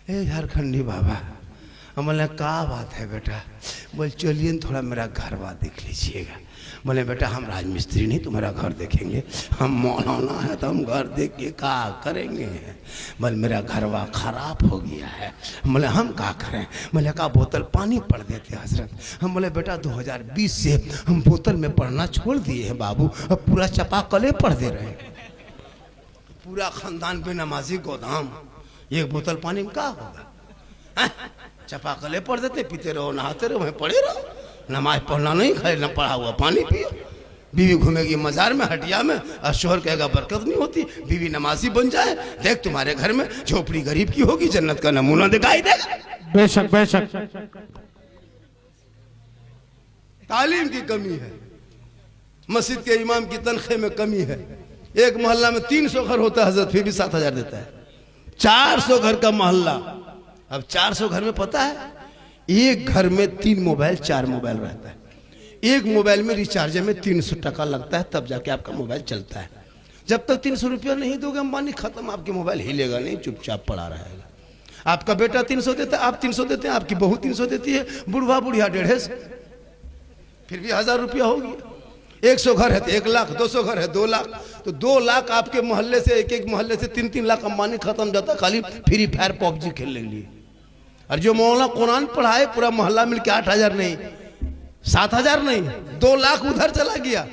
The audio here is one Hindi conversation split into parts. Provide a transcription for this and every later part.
ए झारखंडी बाबा, बोले क्या बात है बेटा? बोले चलिए थोड़ा मेरा घर बार देख लीजिएगा। बोले बेटा हम राजमिस्त्री नहीं तुम्हारा घर देखेंगे, हम मौलाना है तो हम घर देख के क्या करेंगे? बोले मेरा घरवा खराब हो गया है। बोले हम क्या करें? बोले का बोतल पानी पढ़ देते हजरत। हम बोले बेटा 2020 से हम बोतल में पढ़ना छोड़ दिए हैं बाबू, अब पूरा चपाकले पढ़ दे रहे हैं। पूरा खानदान पे नमाजी गोदाम, एक बोतल पानी में क्या होगा? चपाकले पढ़ देते, पीते रहो नहाते रहो, वहीं पढ़े रहो। नमाज पढ़ना नहीं, खाली न पढ़ा हुआ पानी पियो। बीवी घूमेगी मजार में हटिया में और शोहर कहेगा बरकत नहीं होती। बीवी नमाजी बन जाए, देख तुम्हारे घर में झोपड़ी गरीब की होगी, जन्नत का नमूना दिखाई देगा। बेशक बेशक। तालीम की कमी है, मस्जिद के इमाम की तनख्वाह में कमी है। एक मोहल्ला में 300 घर होता है हजरत, फिर भी 7,000 देता है। 400 घर का मोहल्ला, अब 400 घर में पता है एक घर में 3 मोबाइल 4 मोबाइल रहता है। एक मोबाइल में रिचार्ज में 300 टका लगता है, तब जाके आपका मोबाइल चलता है। जब तक 300 रुपया नहीं दोगे अंबानी खत्म, आपके मोबाइल हिलेगा नहीं, चुपचाप पड़ा रहेगा। आपका बेटा 300 देता है, आप 300 देते हैं, आपकी बहू 300 देती है, बुढ़वा बुढ़िया 150, फिर भी 1000 रुपया होगी। 100 घर है तो 1 लाख, 200 घर है 2 लाख, तो 2 लाख आपके मोहल्ले से, एक मोहल्ले से 3-3 लाख अंबानी खत्म जाता खाली फ्री फायर पबजी खेलने के लिए। और जो मौलाना कुरान पढ़ाए पूरा मोहल्ला मिलके 8,000 नहीं 7,000 नहीं 2 लाख उधर चला गया।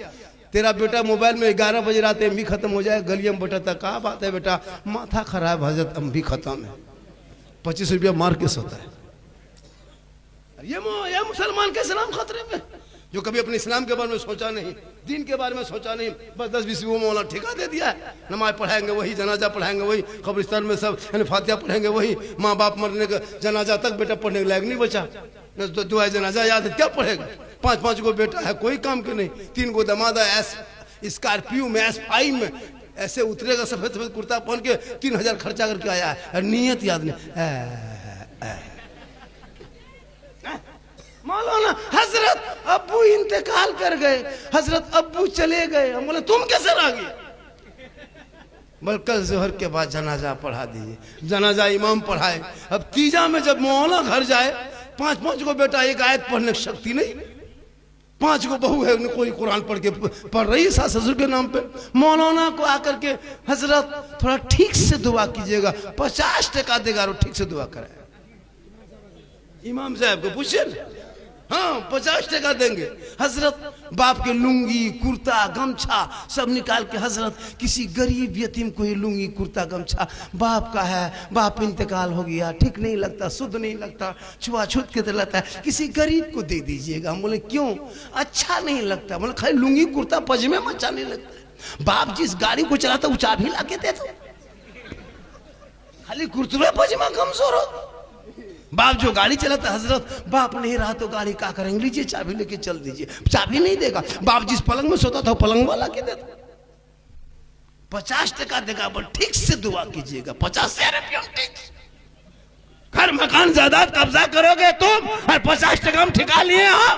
तेरा बेटा मोबाइल में 11 बजे रात एमबी खत्म हो जाए, गलियों में बैठा था, कहा बात है बेटा? माथा खराब हजरत, एमबी खत्म है, 25 रुपया मार के सोता है। ये मुसलमान के इस्लाम खतरे में, जो कभी अपने इस्लाम के बारे में सोचा नहीं, दीन के बारे में सोचा नहीं, बस 10-20 वो मौला ठेका दे दिया है। नमाज पढ़ाएंगे वही, जनाजा पढ़ाएंगे वही, कब्रिस्तान में सब फातिहा पढ़ेंगे वही, माँ बाप मरने का जनाजा तक बेटा पढ़ने के लायक नहीं बचा। न दुआ जनाजा याद है, क्या पढ़ेगा? 5-5 को बेटा है, कोई काम के नहीं। 3 को दमादा स्कॉर्पियो में S5 में ऐसे उतरेगा सफेद सफेद कुर्ता पहन के, 3,000 खर्चा करके आया है और नीयत याद नहीं। मौलाना हजरत अब्बू इंतकाल कर गए, हजरत अब्बू चले गए। हम बोले तुम कैसे रह गए? बोल कल जोहर के बाद जनाजा पढ़ा दीजिए। जनाजा इमाम पढ़ाए। अब तीजा में जब मौलाना घर जाए, 5-5 को बेटा एक आयत पढ़ने की शक्ति नहीं, 5 को बहू है, उन्हें कोई कुरान पढ़ के पढ़ रही है सास ससुर के नाम पे। मौलाना को आकर के हजरत थोड़ा ठीक से दुआ कीजिएगा, 50 टका देगा और ठीक से दुआ कराए। इमाम साहब को पूछिए, हाँ 50 टका देंगे। हजरत बाप के लुंगी कुर्ता गमछा सब निकाल के, हजरत किसी गरीब यतीम को ही लुंगी कुर्ता गमछा, बाप का है, बाप इंतकाल हो गया, ठीक नहीं लगता, शुद्ध नहीं लगता, छुआछूत के लगता है, किसी गरीब को दे दीजिएगा। हम बोले क्यों? अच्छा नहीं लगता। बोले खाली लुंगी कुर्ता पजामे में अच्छा नहीं लगता। बाप जिस गाड़ी को चलाता वो चाबी ला के दे दो, खाली कुर्ते पजामा कमजोर हो। बाप जो गाड़ी चलाता, हजरत बाप नहीं रहा तो गाड़ी क्या करेंगे? लीजिए चाबी लेके चल दीजिए, चाबी नहीं देगा। बाप जिस पलंग में सोता था पलंग वाला के देता। 50 टका देगा, पर ठीक से दुआ कीजिएगा। 50,000 रुपया घर मकान जायदाद कब्जा करोगे तुम, और 50 टका हम ठिका लिए हो।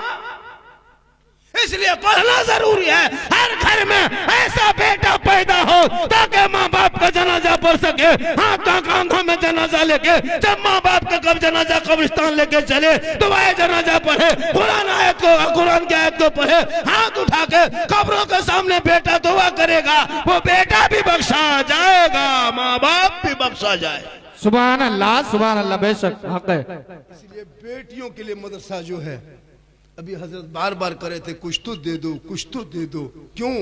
इसलिए पढ़ना जरूरी है। हर घर में ऐसा बेटा पैदा हो ताकि माँ बाप का जनाजा पढ़ सके, हाथों कांधों में जनाजा लेके, जब माँ बाप का कब जनाजा कब्रिस्तान लेके चले दुआए जनाजा पढ़े, कुरान की आयत को पढ़े, हाथ उठा के कब्रों के सामने बेटा दुआ करेगा, वो बेटा भी बख्शा जाएगा, माँ बाप भी बख्शा जाए। सुभान अल्लाह सुभान अल्लाह। बेशक हक है। इसलिए बेटियों के लिए मदरसा जो है, अभी हजरत बार बार करे थे कुछ तो दे दो, कुछ तो दे दो। क्यों?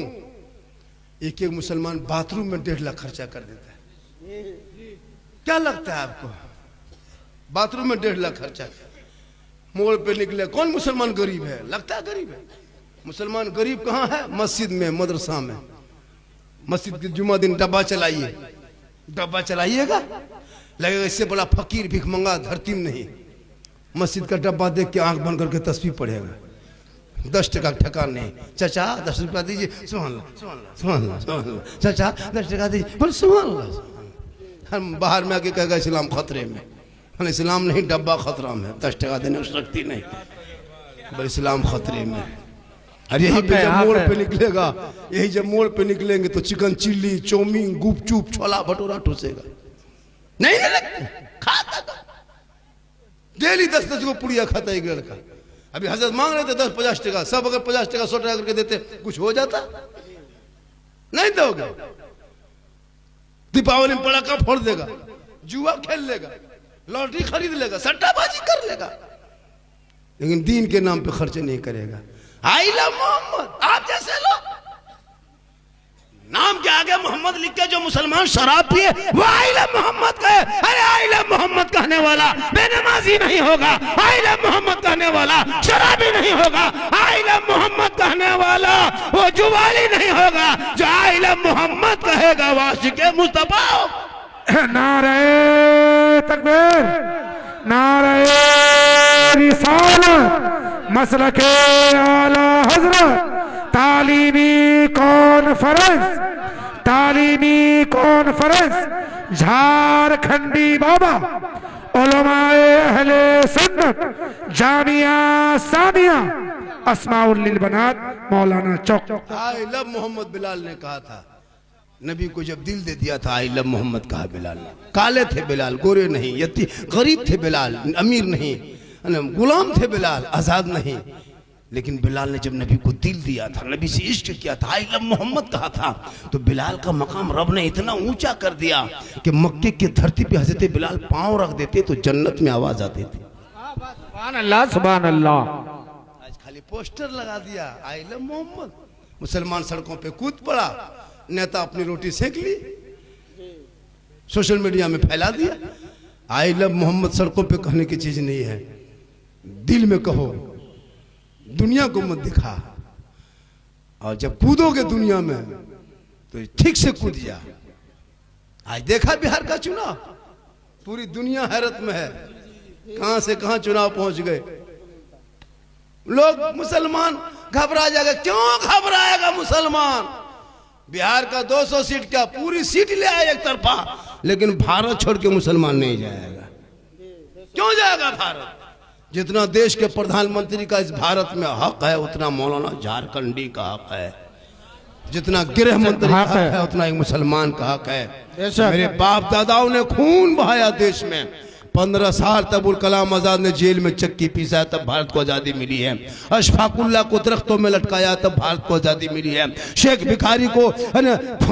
एक मुसलमान बाथरूम में 1.5 लाख खर्चा कर देता है। क्या लगता है आपको? बाथरूम में 1.5 लाख खर्चा, मोड़ पे निकले, कौन मुसलमान गरीब है? लगता है गरीब है। मुसलमान गरीब कहाँ है? मस्जिद में, मदरसा में। मस्जिद के जुम्मा दिन डब्बा चलाइए, डब्बा चलाइएगा, लगेगा इससे बड़ा फकीर भिखमंगा धरती में नहीं। मस्जिद का डब्बा देख के आंख बंद करके तस्वीर पढ़ेगा। 10 टका ठकान नहीं। चाचा 10 रुपया दीजिए, सुभान अल्लाह सुभान अल्लाह सुभान अल्लाह सुभान अल्लाह। चाचा 10 टका दीजिए, बोले सुभान अल्लाह। हम बाहर में आके कहेगा इस्लाम खतरे में। इस्लाम नहीं, डब्बा खतरा में, 10 टका देने की शक्ति नहीं, बोले इस्लाम खतरे में। और यही पे जब मोड़ पे निकलेगा, यही जब मोड़ पे निकलेंगे तो चिकन चिल्ली, चाउमीन, गुपचुप, छोला भटूरा ठूसेगा। नहीं खाता 10-10 को पुड़िया खाता है एक लड़का। अभी हजरत मांग रहे थे 10-50 टका, सब अगर 50 टका 100 टका करके देते कुछ हो जाता? नहीं दोगे। दीपावली में पटाखा फोड़ देगा, जुआ खेल लेगा, लॉटरी खरीद लेगा, सट्टाबाजी कर लेगा, लेकिन दीन के नाम पे खर्च नहीं करेगा। आई लव मोहम्मद, आप जैसे लोग नाम के आगे मोहम्मद लिख के जो मुसलमान शराब पिए वो आई लव मोहम्मद कहे। अरे आई लव मोहम्मद कहने वाला बेनमाजी नहीं होगा, आई लव मोहम्मद कहने वाला शराबी नहीं होगा, आई लव मोहम्मद कहने वाला वो जुवाली नहीं होगा। जो आई लव मोहम्मद कहेगा वो आशिक़े मुस्तफा। नारे तकबीर, नारे रिसालत, मसलके आला हजरत, तालीमी कॉन्फ्रेंस झारखंडी बाबा उलमाए अहले सुन्नत जामिया सानिया अस्माउल लिल बनात मौलाना चौक। आई लव मोहम्मद बिलाल ने कहा था, नबी को जब दिल दे दिया था आई लव मोहम्मद कहा बिलाल ने। काले थे बिलाल, गोरे नहीं, गरीब थे बिलाल, अमीर नहीं, गुलाम थे बिलाल, आजाद नहीं, लेकिन बिलाल ने जब नबी को दिल दिया था, नबी से इश्क किया था, आई लव मोहम्मद कहा था, तो बिलाल का मकाम रब ने इतना ऊंचा कर दिया कि मक्के की धरती पे हजरत बिलाल पांव रख देते तो जन्नत में आवाज आती थी। सुभान अल्लाह, सुभान अल्लाह। आज खाली पोस्टर लगा दिया आई लव मोहम्मद, मुसलमान सड़कों पे कूद पड़ा, नेता अपनी रोटी सेक ली, सोशल मीडिया में फैला दिया। आई लव मोहम्मद सड़कों पे कहने की चीज नहीं है, दिल में कहो, दुनिया को मत दिखा। और जब कूदोगे दुनिया में तो ठीक से कूद जा। आज देखा बिहार का चुनाव, पूरी दुनिया हैरत में है, कहां से कहां चुनाव पहुंच गए। लोग मुसलमान घबरा जाएगा, क्यों घबराएगा मुसलमान? बिहार का 200 सीट क्या पूरी सीट ले आए एक तरफा, लेकिन भारत छोड़ के मुसलमान नहीं जाएगा। क्यों जाएगा भारत? जितना देश के प्रधानमंत्री का इस भारत में हक है उतना मौलाना झारखंडी का हक है, जितना गृह मंत्री का हक है उतना एक मुसलमान का हक है। मेरे बाप दादाओं ने खून बहाया देश में, 15 साल तक अबुल कलाम आजाद ने जेल में चक्की पीसा तब भारत को आजादी मिली है। अशफाकुल्ला को दरख्तों में लटकाया तब भारत को आजादी मिली है। शेख भिखारी को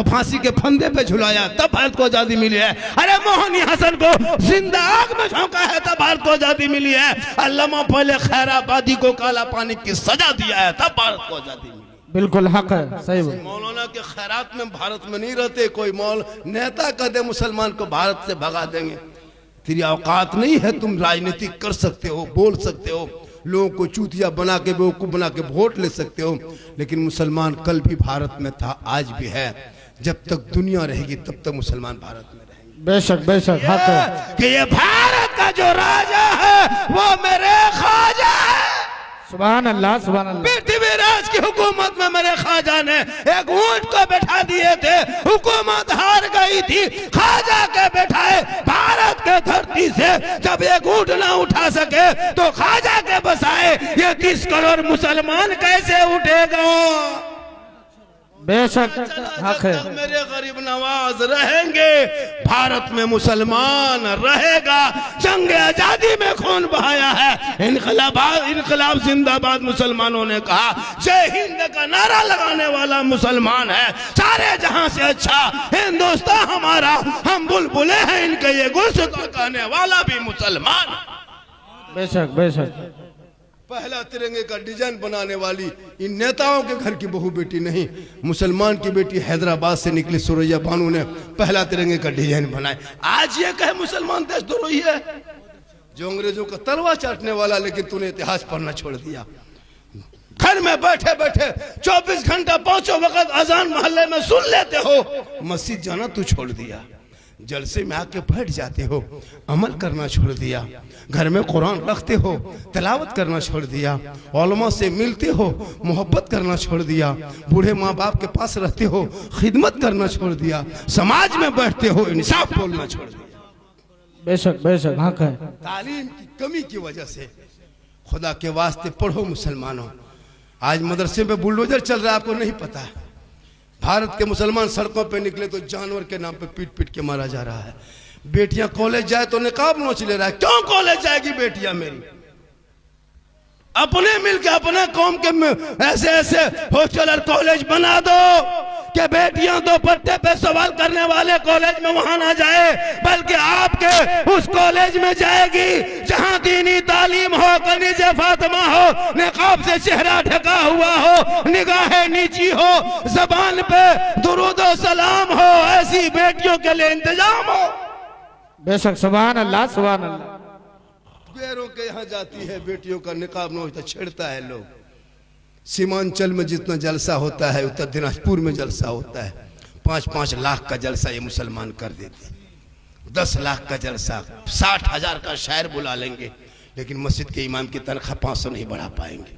फांसी के फंदे पे झुलाया तब भारत को आजादी मिली है। अरे मोहनी हसन को जिंदा आग में झोंका है तब भारत को आजादी मिली है। अल्लामा पहले खैराबादी को काला पानी की सजा दिया है तब भारत को आजादी मिली। बिल्कुल हक है, सही बात। मौलाना के खैरात में भारत में नहीं रहते। कोई नेता कह दे मुसलमान को भारत से भगा देंगे, तेरी औकात नहीं है, तुम राजनीति कर सकते हो, बोल सकते हो, लोगों को चूतिया बना के बेवकूफ बना के वोट ले सकते हो, लेकिन मुसलमान कल भी भारत में था, आज भी है। जब तक दुनिया रहेगी तब तक मुसलमान भारत में रहेंगे। बेशक बेशक हक है कि ये भारत का जो राजा है वो मेरे ख्वाजा है। सुभान अल्लाह, सुभान अल्लाह। पृथ्वीराज की हुकूमत में मेरे ख्वाजा ने एक ऊंट को बैठा दिए थे, हुकूमत हार गई थी, ख्वाजा के बैठाए भारत के धरती से जब एक ऊंट ना उठा सके तो ख्वाजा के बसाए ये 30 करोड़ मुसलमान कैसे उठेगा? बेशक हक है। मेरे गरीब नवाज रहेंगे, भारत में मुसलमान रहेगा। जंग आजादी में खून बहाया है, इनकलाब जिंदाबाद मुसलमानों ने कहा, जय हिंद का नारा लगाने वाला मुसलमान है। सारे जहां से अच्छा हिंदुस्तान हमारा, हम बुलबुले हैं इनके, ये गुलसिता कहने वाला भी मुसलमान। बेशक बेशक। पहला तिरंगे का डिजाइन बनाने वाली इन नेताओं के घर की बहू बेटी नहीं, मुसलमान की बेटी हैदराबाद से निकली सुरैया बानू ने पहला तिरंगे का डिजाइन बनाए। आज ये कहे मुसलमान देशद्रोही है, जो अंग्रेजों का तलवा चाटने वाला, लेकिन तूने इतिहास पढ़ना छोड़ दिया। घर में बैठे बैठे 24 घंटा 5 वक्त अजान मोहल्ले में सुन लेते हो, मस्जिद जाना तू छोड़ दिया। जलसे में आके बैठ जाते हो, अमल करना छोड़ दिया। घर में कुरान रखते हो, तिलावत करना छोड़ दिया। उलमा से मिलते हो, मोहब्बत करना छोड़ दिया। बूढ़े माँ बाप के पास रहते हो, खिदमत करना छोड़ दिया। समाज में बैठते हो, इंसाफ बोलना छोड़ दिया। बेशक बेशक हक है। तालीम की कमी की वजह से, खुदा के वास्ते पढ़ो मुसलमानों। आज मदरसे में बुलडोजर चल रहा है, आपको नहीं पता है। भारत के मुसलमान सड़कों पे निकले तो जानवर के नाम पे पीट पीट के मारा जा रहा है। बेटियां कॉलेज जाए तो निकाब नोच ले रहा है। क्यों कॉलेज जाएगी बेटियां मेरी? अपने मिलकर अपने कौम के ऐसे ऐसे हॉस्टल और कॉलेज बना दो कि बेटियां दो पट्टे पे सवाल करने वाले कॉलेज में वहां ना जाए, बल्कि आपके उस कॉलेज में जाएगी जहां दीनी तालीम हो, कनीज़े फातिमा हो, निकाब से चेहरा ढका हुआ हो, निगाहें नीची हो, जबान पे दुरूद और सलाम हो, ऐसी बेटियों के लिए इंतजाम हो। बेशक सुभान अल्लाह सुभान अल्लाह। गैरों के यहाँ जाती है बेटियों का निकाब न होता, छेड़ता है लोग। सीमांचल में जितना जलसा होता है, उत्तर दिनाजपुर में जलसा होता है, 5-5 लाख का जलसा ये मुसलमान कर देते, 10 लाख का जलसा, 60,000 का शायर बुला लेंगे, लेकिन मस्जिद के इमाम की तनख्वाह 500 नहीं बढ़ा पाएंगे।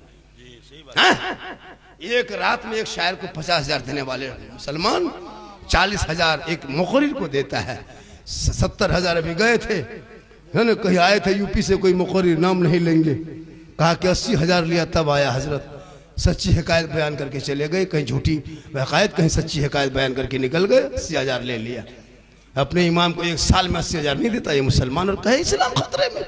एक रात में एक शायर को 50,000 देने वाले मुसलमान 40,000 एक मुकर्रिर को देता है। 70,000 अभी गए थे, है ना, कहीं आए थे यूपी से, कोई मुकर्रिर, नाम नहीं लेंगे, कहा कि 80,000 लिया, तब आया हजरत, सच्ची हकायत बयान करके चले गए, कहीं झूठी हकायत, कहीं सच्ची हकायत बयान करके निकल गए, 80,000 ले लिया। अपने इमाम को एक साल में 80,000 नहीं देता ये मुसलमान, और कहे इस्लाम खतरे में।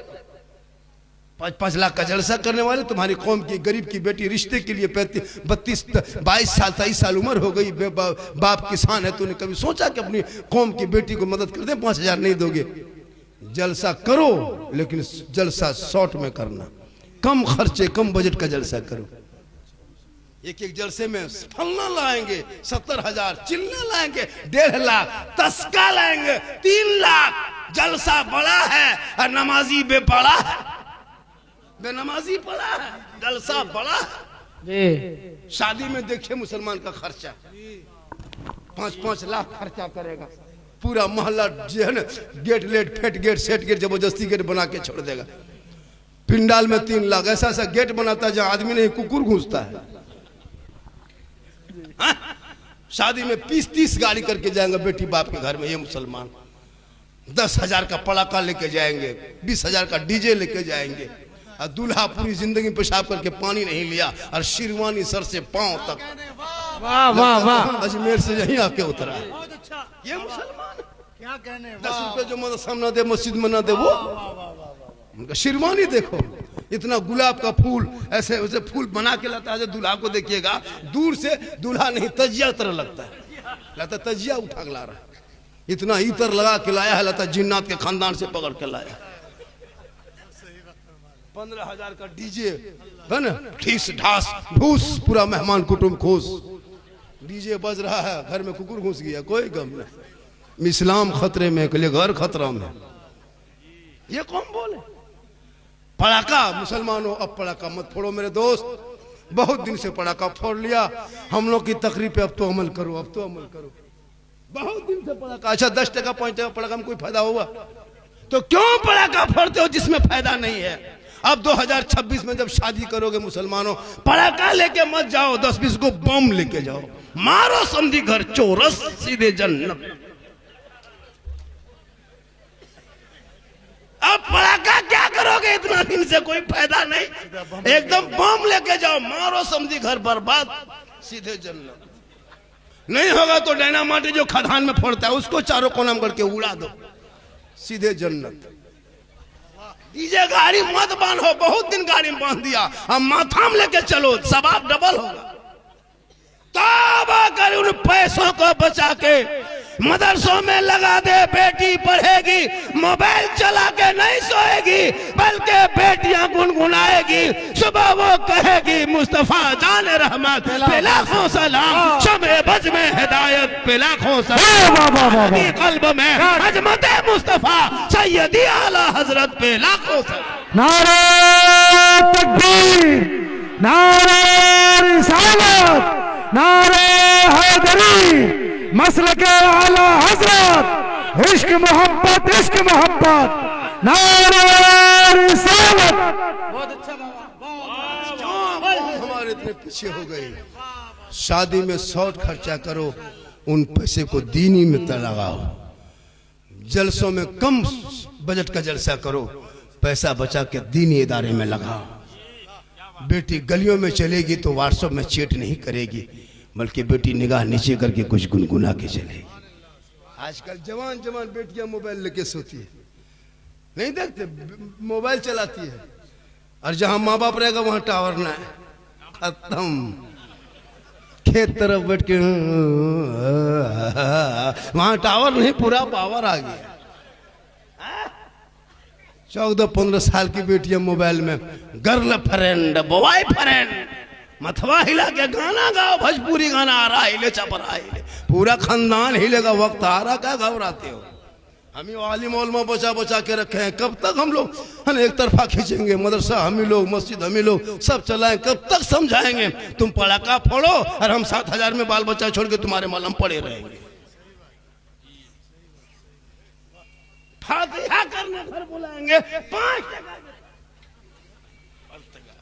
5-5 लाख का जलसा करने वाले, तुम्हारी कौम की गरीब की बेटी रिश्ते के लिए 22 साल 23 साल उम्र हो गई, बाप किसान है, तूने कभी सोचा कि अपनी कौम की बेटी को मदद कर दे? 5,000 नहीं दोगे? जलसा करो, लेकिन जलसा शॉर्ट में करना, कम खर्चे कम बजट का जलसा करो। एक एक जलसे में फलना लाएंगे 70,000, चिल्ला लाएंगे 1.5 लाख, तस्का लाएंगे 3 लाख। जलसा बड़ा है और नमाजी बेपड़ा है, बेनमाजी पड़ा है, जलसा बड़ा है। शादी में देखिए मुसलमान का खर्चा 5-5 लाख खर्चा करेगा, पूरा मोहल्ला जो है ना, गेट लेट फेट गेट सेट गेट जबरदस्ती गेट बना के छोड़ देगा। पिंडाल में 3 लाख, ऐसा ऐसा गेट बनाता है जहां आदमी नहीं कुकुर घुसता है। हाँ? शादी में 20-30 गाड़ी करके जाएंगे बेटी बाप के घर में ये मुसलमान। 10,000 का पड़ाका लेके जाएंगे, 20,000 का डीजे लेके जाएंगे, और दूल्हा पूरी जिंदगी पेशाब करके पानी नहीं लिया, और शिरवानी सर से पांव तक, वाह वाह वाह, अजमेर से यहीं आके उतरा है। ये मुसलमान क्या कहने, 10 रुपए जो मदरसा ना दे, मस्जिद में ना दे, वो उनका शिरवानी देखो, इतना गुलाब का फूल ऐसे वैसे फूल बना के लाता है। दूल्हा को देखिएगा दूर से, दूल्हा नहीं तजिया तरह लगता है, लगता तजिया उठा के ला रहा है, इतना इतर लगा के लाया है, लगता जिन्नात के खानदान से पकड़ के लाया। 15,000 का डीजे है ना, ठीस ढास ढूस, पूरा मेहमान कुटुंब खुश, डीजे बज रहा है, घर में कुकुर घुस गया, कोई गम नहीं। इस्लाम खतरे में, के लिए घर खतरा में, ये कौन बोले? पड़ाका मुसलमानों, अब पड़ाका मत फोड़ो मेरे दोस्त, बहुत दिन से पड़ाका फोड़ लिया, हम लोग की तकरीर पे अब तो अमल करो, अब तो अमल करो। बहुत दिन से पड़ाका, अच्छा 10 टका 5 टका पड़ाका में कोई फायदा होगा? तो क्यों पड़ाका फोड़ते हो जिसमें फायदा नहीं है? अब 2026 में जब शादी करोगे मुसलमानों, पड़ाका लेके मत जाओ, 10-20 को बम लेके जाओ, मारो समझी घर चोरस, सीधे जन्नत। अब पड़ाका क्या करोगे, इतना दिन से कोई फायदा नहीं, एकदम बम लेके जाओ, मारो समझी घर बर्बाद, सीधे जन्नत। नहीं होगा तो डायनामाइट जो खदान में फोड़ता है उसको चारों कोना में करके उड़ा दो, सीधे जन्नत। डीजे गाड़ी मत बांधो, बहुत दिन गाड़ी में बांध दिया, अब माथा में लेके चलो, सवाब डबल होगा। तौबा कर, उन पैसों को बचा के मदरसों में लगा दे, बेटी पढ़ेगी, मोबाइल चला के नहीं सोएगी, बल्कि बेटियां गुनगुनाएगी, सुबह वो कहेगी मुस्तफा जान रहमत पे लाखों सलाम, शमे बज में हिदायत पे लाखों सलाम, कल्ब में अजमत मुस्तफा सैयदी आला हजरत पे लाखों सलाम। नारे तकबीर, नारे रिसालत, नारे हैदरी, मसलक आला हजरत, इश्क मोहब्बत, इश्क मोहब्बत, नारे रिसालत। बहुत अच्छा बाबा, हमारे इतने पीछे हो गए। शादी में शॉर्ट खर्चा करो, उन पैसे को दीनी में लगाओ। जलसों में कम बजट का जलसा करो, पैसा बचा के दीनी इदारे में लगाओ। बेटी गलियों में चलेगी तो व्हाट्सएप में चैट नहीं करेगी, बल्कि बेटी निगाह नीचे करके कुछ गुनगुना के चलेगी। आजकल जवान जवान बेटियां मोबाइल लेके सोती है, नहीं देखते, मोबाइल चलाती है, और जहां माँ बाप रहेगा वहां टावर ना है, खत्म। खेत तरफ बैठ के वहां टावर नहीं, पूरा पावर आ गया। 14-15 साल की बेटियां मोबाइल में गर्ल फ्रेंड बॉय फ्रेंड, मथवा हिला के गाना गाओ, भोजपुरी गाना आ रहा, हिले चपरा हिले, पूरा खानदान हिलेगा, वक्त आ रहा, क्या घबराते हो? हम ही आलिम उलमा बचा बचा के रखे हैं, कब तक हम लोग एक तरफा खींचेंगे? मदरसा हम ही लोग, मस्जिद हम ही लोग, सब चलाएं, कब तक समझाएंगे? तुम पड़ाका फोड़ो और हम 7,000 में बाल बच्चा छोड़ के तुम्हारे मलम पड़े रहेंगे। फातिहा करने घर बुलाएंगे,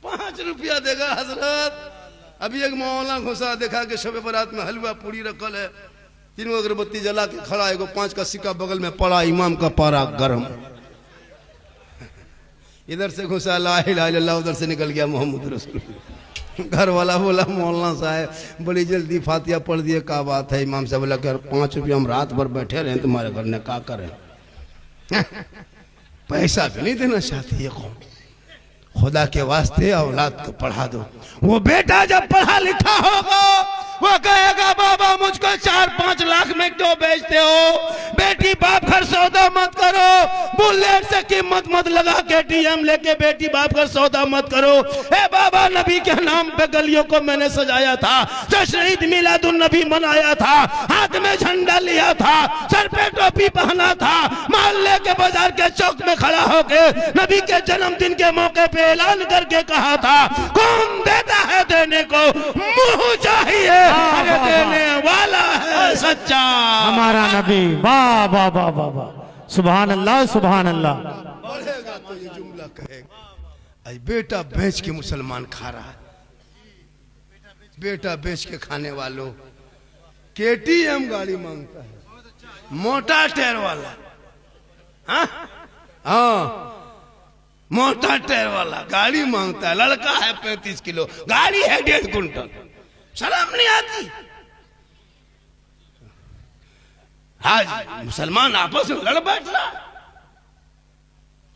5 रुपया देगा हजरत। अभी एक मौलाना घुसा, देखा कि शब बारात में हलवा पूरी रखल है, 3 अगरबत्ती जला के खड़ा, एगो 5 का सिक्का बगल में पड़ा, इमाम का पारा गरम। इधर से घुसा ला इलाहा इल्लल्लाह, उधर से निकल गया मोहम्मद रसूल। घर वाला बोला मौलाना साहब बड़ी जल्दी फातिहा पढ़ दिए, क्या बात है? इमाम साहब बोला कि 5 रुपया हम रात भर बैठे रहे तुम्हारे घर में, क्या करें? पैसा भी नहीं देना चाहती ये कौन? खुदा के वास्ते औलाद को पढ़ा दो। वो बेटा जब पढ़ा लिखा होगा वो कहेगा बाबा मुझको 4-5 लाख में क्यों बेचते हो? बेटी बाप घर सौदा मत करो, बुलेट से कीमत मत लगा के टीएम लेके बेटी बाप घर सौदा मत करो। ए बाबा नबी के नाम पे गलियों को मैंने सजाया था, जश्न ईद मिलादुन नबी मनाया था, हाथ में झंडा लिया था, सर पे टोपी पहना था, मोहल्ले के बाजार के चौक में खड़ा होके नबी के जन्मदिन के मौके पे ऐलान करके कहा था, कौन देता है देने को मुंह चाहिए, अरे देने वाला है सच्चा हमारा नबी। वाह वाह वाह वाह वाह, सुभान अल्लाह सुभान अल्लाह। बोलेगा तो ये जुमला कहेगा, अरे बेटा बेच के मुसलमान खा रहा है। बेटा बेच के खाने वालों, केटीएम गाड़ी मांगता है, मोटा टायर वाला। हाँ मोटा टायर वाला गाड़ी मांगता है, लड़का है 35 किलो, गाड़ी है 1.5 कुंटल। शर्म नहीं आती? आज मुसलमान आपस में लड़ बैठ रहा।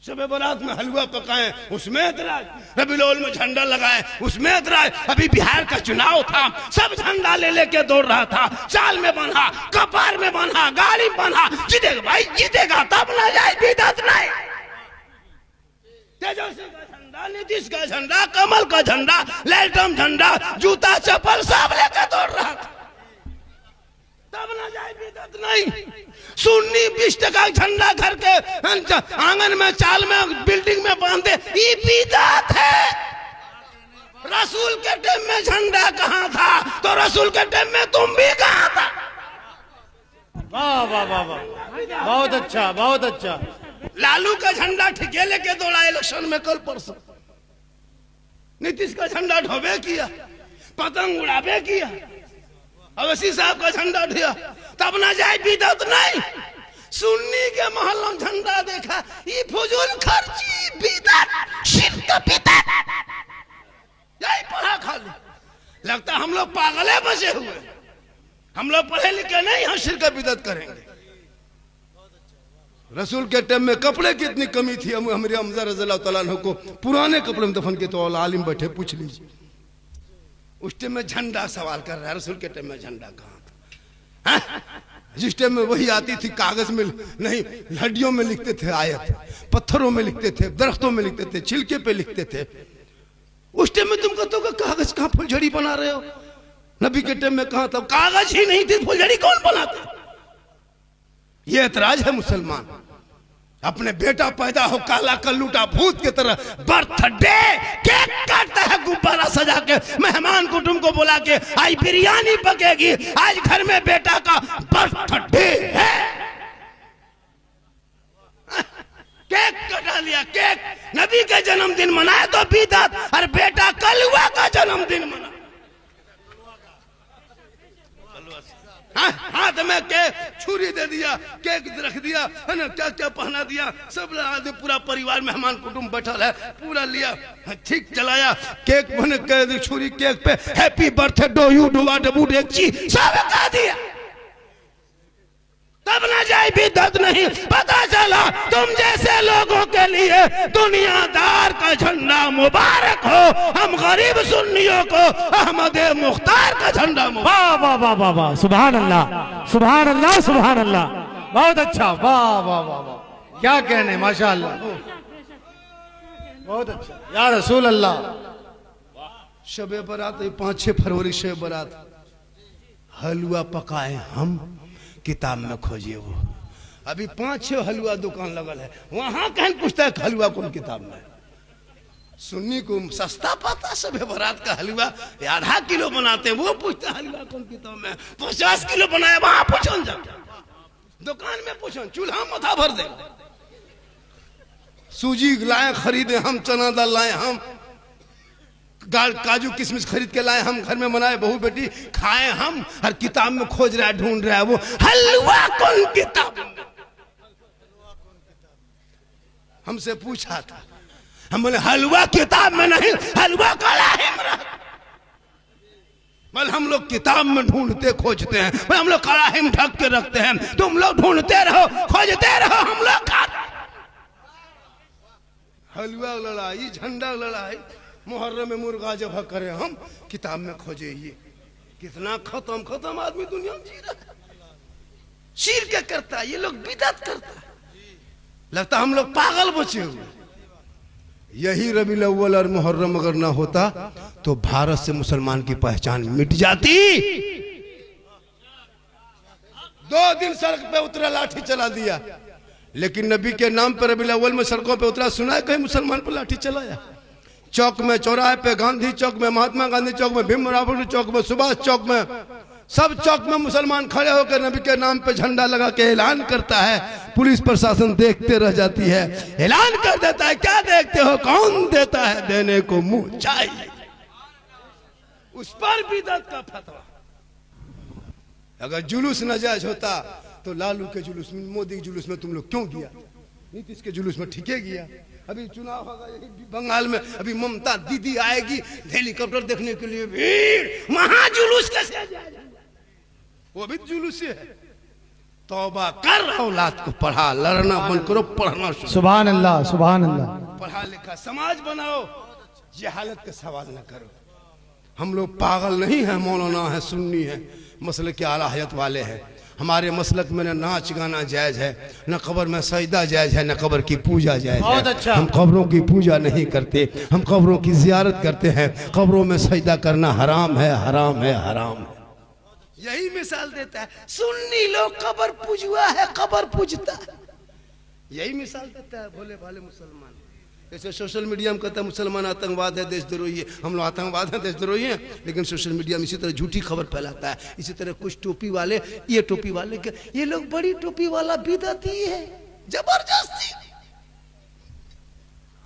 शबे बारात में हलवा पकाए उसमें एतराज, रबीउल अव्वल में झंडा लगाए उसमें एतराज। अभी बिहार का चुनाव था, सब झंडा ले लेके दौड़ रहा था, चाल में बंधा, कपार में बंधा, गाड़ी में बंधा, जीतेगा भाई जीतेगा, तब ना जाए बिदअत नहीं। तेजस्वी का झंडा, नीतीश का झंडा, कमल का झंडा, लैलटम झंडा, जूता चप्पल सब लेकर दौड़ रहा था, तब ना जाए बिदअत नहीं। सुन्नी 20 टका झंडा घर के आंगन में, चाल में, बिल्डिंग में बांधे, ये बिदअत है। रसूल के टाइम में झंडा कहाँ था? तो रसूल के टाइम में तुम भी कहाँ था? वाह वाह वाह वाह, बहुत अच्छा बहुत अच्छा। लालू का झंडा ठिके लेके दौड़ा इलेक्शन में कल परसों, नीतीश का झंडा ढोबे किया, पतंग उड़ाबे किया, अवैसी साहब का झंडा ढिया, तब ना जाए बिदअत नहीं। सुन्नी के मोहल्ला में झंडा देखा, ये फजूल खर्ची, बिदअत, शिर्क बिदअत, यही पढ़ा खाली। लगता हम लोग पागले बचे हुए, हम लोग पढ़े लिखे नहीं, हम शिर्क बिदअत करेंगे। रसूल के टाइम में कपड़े की इतनी कमी थी, हमारे हमजा रज़ियल्लाहु तआला अन्हु को पुराने कपड़े में दफन के, तो आलिम बैठे पूछ लीजिए। उस टाइम में झंडा सवाल कर रहा है, रसूल के टाइम में झंडा कहाँ था? जिस टाइम में वही आती थी कागज में नहीं, हड्डियों में लिखते थे आयत, पत्थरों में लिखते थे, दरख्तों में लिखते थे, छिलके पे लिखते थे। उस टाइम में तुम कहते हो कागज कहाँ फुलझड़ी बना रहे हो? नबी के टाइम में कहाँ था? कागज ही नहीं थी, फुलझड़ी कौन बनाता? ये ऐतराज है मुसलमान। अपने बेटा पैदा हो काला कल्लूटा भूत की तरह, बर्थडे केक काटता है गुब्बारा सजा के, मेहमान कुटुंब को बुला के, आज बिरयानी पकेगी, आज घर में बेटा का बर्थडे है, केक कटा लिया। केक नबी का जन्मदिन मनाए तो बिदअत, और बेटा कलुआ का जन्मदिन मना, हाथ में केक छुरी दे दिया, केक रख दिया, है ना, क्या क्या पहना दिया, सब पूरा परिवार मेहमान कुटुंब बैठल है, पूरा लिया, ठीक चलाया, केक बन के छुरी केक पे happy birthday do you do what about एक चीज सब कह दिया। तब ना जाए बिदअत नहीं। पता चला तुम जैसे लोगों के लिए दुनियादार का झंडा मुबारक हो, हम गरीब सुन्नियों को अहमद मुख्तार का झंडा मुबारक। वाह वाह वाह वाह वाह, सुभान अल्लाह सुभान अल्लाह सुभान अल्लाह। बहुत अच्छा, वाह वाह वाह वाह, क्या कहने, माशाअल्लाह, बहुत अच्छा या रसूल अल्लाह। शबे बारात 5-6 फरवरी शबे बारात, हलवा पकाए हम, किताब में खोजिए वो। अभी 5-6 हलवा दुकान लगल है, वहां कहन पूछता है हलवा कौन किताब में। सुन्नी को सस्ता पाता शबे बारात का हलवा, आधा किलो बनाते हैं, वो पूछता है हलवा कौन किताब में। 50 किलो बनाया, वहां पूछो जा, दुकान में पूछो, चूल्हा मथा भर दे। सूजी लाए खरीदे हम, चना दाल लाए हम, काजू किशमिश खरीद के लाए हम, घर में बनाए, बहू बेटी खाए हम, हर किताब में खोज रहा है, ढूंढ रहा है वो हलवा कौन किताब। हमसे पूछा था, हम बोले हलवा किताब में नहीं, हलवा कड़ाही में रहा। बोले हम लोग किताब में ढूंढते खोजते हैं, बोले हम लोग कड़ाही में ढक के रखते हैं, तुम लोग ढूंढते रहो खोजते रहो, हम लोग खाते। हलवा लड़ाई, झंडा लड़ाई, मुहर्रम में मुर्गा जब करे हम, किताब में खोजे। ये कितना खत्म खत्म आदमी दुनिया में जी रहा है, चीर के करता है, ये लोग बिदअत करता है, लगता हम लोग पागल बचे हुए। यही रबीउल अव्वल और मुहर्रम अगर ना होता तो भारत से मुसलमान की पहचान मिट जाती। 2 दिन सड़क पे उतरा, लाठी चला दिया, लेकिन नबी के नाम पर रबीउल अव्वल में सड़कों पे उतरा, सुना है कहीं मुसलमान पर लाठी चलाया? चौक में, चौराहे पे, गांधी चौक में, महात्मा गांधी चौक में, भीमराव चौक में, सुभाष चौक में, सब चौक में मुसलमान खड़े होकर नबी के नाम पे झंडा लगा के ऐलान करता है। पुलिस प्रशासन देखते रह जाती है, ऐलान कर देता है, क्या देखते हो, कौन देता है देने को मुंह चाहिए। उस पर बिदअत का फतवा। अगर जुलूस नाजायज होता तो लालू के जुलूस में, मोदी के जुलूस में तुम लोग क्यों गया? नीतीश के जुलूस में ठीके गया। अभी चुनाव होगा यही बंगाल में, अभी ममता दीदी आएगी हेलीकॉप्टर देखने के लिए, भीड़, महाजुलूस कैसे जाएगा? वो भी जुलूस है। तौबा कर, औलाद को पढ़ा, लड़ना बंद करो, पढ़ना शुरू। सुभान अल्लाह सुभान अल्लाह। पढ़ा लिखा समाज बनाओ, ये हालत का सवाल न करो। हम लोग पागल नहीं है, मौलाना है, सुन्नी है, मसलक के आला हयत वाले हैं। हमारे मसलक में न नाच गाना जायज है, न कब्र में सजदा जायज है, न कब्र की पूजा जायज है। अच्छा। हम कब्रों की पूजा नहीं करते, हम कब्रों की जियारत करते हैं। कब्रों में सजदा करना हराम है, हराम है, हराम है। यही मिसाल देता है, सुन्नी लोग कब्र पूजुआ है, कब्र पूजता है, यही मिसाल देता है भोले भाले मुसलमान। जैसे सोशल मीडिया में कहता है मुसलमान आतंकवाद है, देशद्रोही है, हम लोग आतंकवाद है, देशद्रोही हैं, लेकिन सोशल मीडिया में इसी तरह झूठी खबर फैलाता है। इसी तरह कुछ टोपी वाले, ये टोपी वाले के, ये लोग बड़ी टोपी वाला बिदअती है, जबरदस्ती।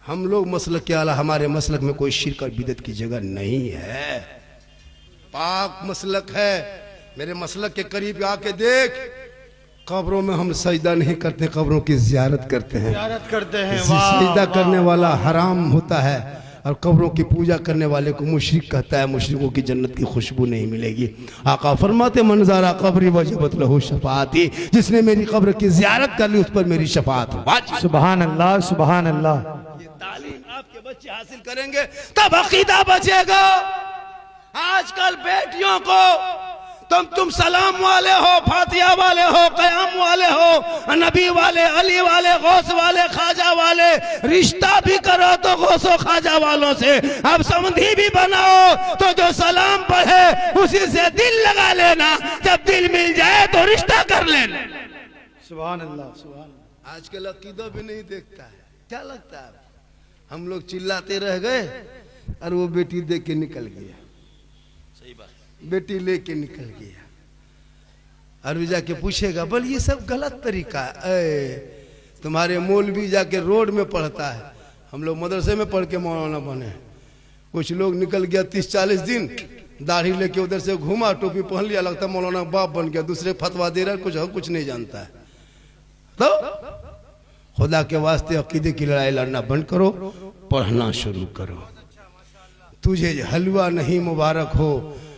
हम लोग मसलक के आला, हमारे मसलक में कोई शिरक और बिदअत की जगह नहीं है, पाक मसलक है। मेरे मसलक के करीब आके देख, कब्रों में हम सजदा नहीं करते, कब्रों की जियारत करते हैं। जियारत करते हैं, सजदा करने वाला हराम होता है, और कब्रों की पूजा करने वाले को मुशरिक कहता है। मुशरिकों की जन्नत की खुशबू नहीं मिलेगी। आका फरमाते मंज़ारा कब्री वजबत लहू शफाअती, जिसने मेरी कब्र की जियारत कर ली उस पर मेरी शफाअत वाजिब। सुभान अल्लाह सुभान अल्लाह। ये तालीम आपके बच्चे हासिल करेंगे तब अकीदा बचेगा। आजकल बेटियों को तुम सलाम वाले हो, फातिया वाले हो, कयाम वाले हो, नबी वाले, अली वाले, गौस वाले, खाजा वाले, रिश्ता भी करो तो गौसो खाजा वालों से। अब समधी भी बनाओ तो जो सलाम पढ़े उसी से दिल लगा लेना, जब दिल मिल जाए तो रिश्ता कर लेना। सुभान अल्लाह सुभान। आजकल अकीदा भी नहीं देखता है, क्या लगता है हम लोग चिल्लाते रह गए और वो बेटी देख के निकल गया, बेटी लेके निकल गया, और भी जाके पूछेगा बोल ये सब गलत तरीका है। तुम्हारे मौलवी जाके रोड में पढ़ता है, हम लोग मदरसे में पढ़ के मौलाना बने। कुछ लोग निकल गया 30-40 दिन, दाढ़ी लेके उधर से घूमा, टोपी पहन लिया, लगता मौलाना बाप बन गया, दूसरे फतवा दे रहा है, कुछ नहीं जानता है। तो खुदा के वास्ते अकीदे की लड़ाई लड़ना बंद करो, पढ़ना शुरू करो। तुझे हलवा नहीं मुबारक हो,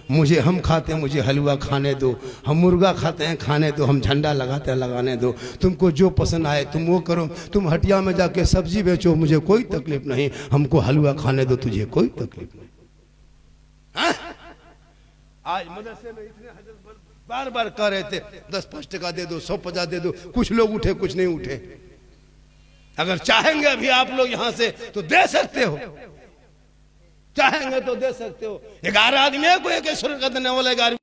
मुझे हम खाते हैं मुझे हलवा खाने दो, हम मुर्गा खाते हैं खाने दो, हम झंडा लगाते हैं लगाने दो, तुमको जो पसंद आए तुम वो करो, तुम हटिया में जाके सब्जी बेचो मुझे कोई तकलीफ नहीं, हमको हलवा खाने दो तुझे कोई तकलीफ नहीं। हाँ? आज मदरसे में इतने हजरत बार बार कह रहे थे 10-5 टका दे दो, 150 दे दो, कुछ लोग उठे कुछ नहीं उठे। अगर चाहेंगे अभी आप लोग यहां से तो दे सकते हो, चाहेंगे तो दे सकते हो। 11 आदमी है कोई 1 का देने वाला 11